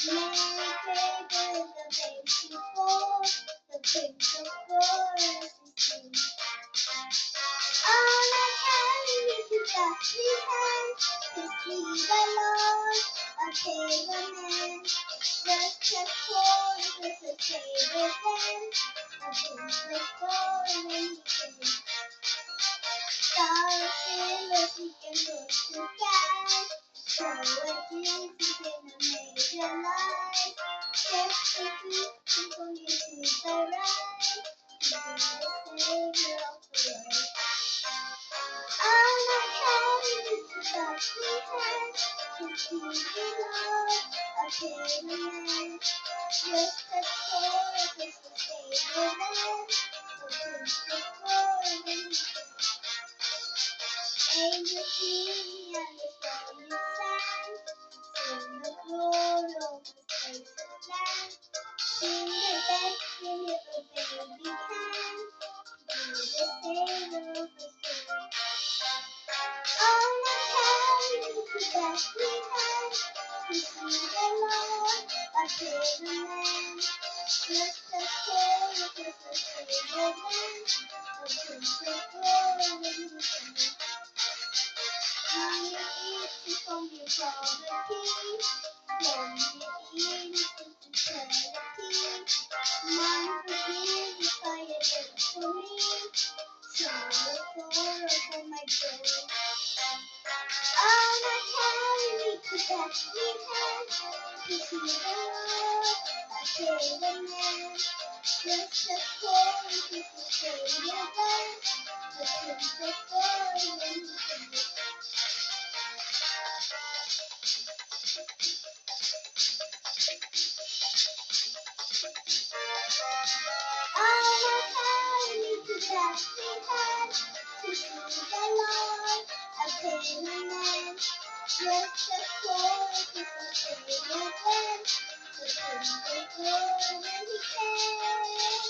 Many fables the babes before, the Prince of Forest is seen. On a carry his dusty hand, to see the Lord, a table man. Just as cold as a table then, a Prince of Forest is seen. Star sailors we can go to sky, so a Jesus in a major life. Just to keep people you to the right, to be the savior of the world. On a carry to dusty hand, to see the Lord, a table man. Just as cold as a table then, a Prince of Forest. Angels sing and the fairies sang, sing the glory of the spacious land. Sing the destiny of a baby can, be the savior of the soul. On a carry to Bethlehem, to see the Lord, a table man. Just as cold as a table then, a Prince of Glory. Money is from your poverty, from the east to eternity. Mine forgive if I did for me, sorrow for my joy. On a carry to Bethlehem, to see the Lord, a table man. Just as cold as a table then, the Prince of Glory. On a carry to Bethlehem, to see the Lord, a table man. Just as cold as a table then, the Prince of Glory came.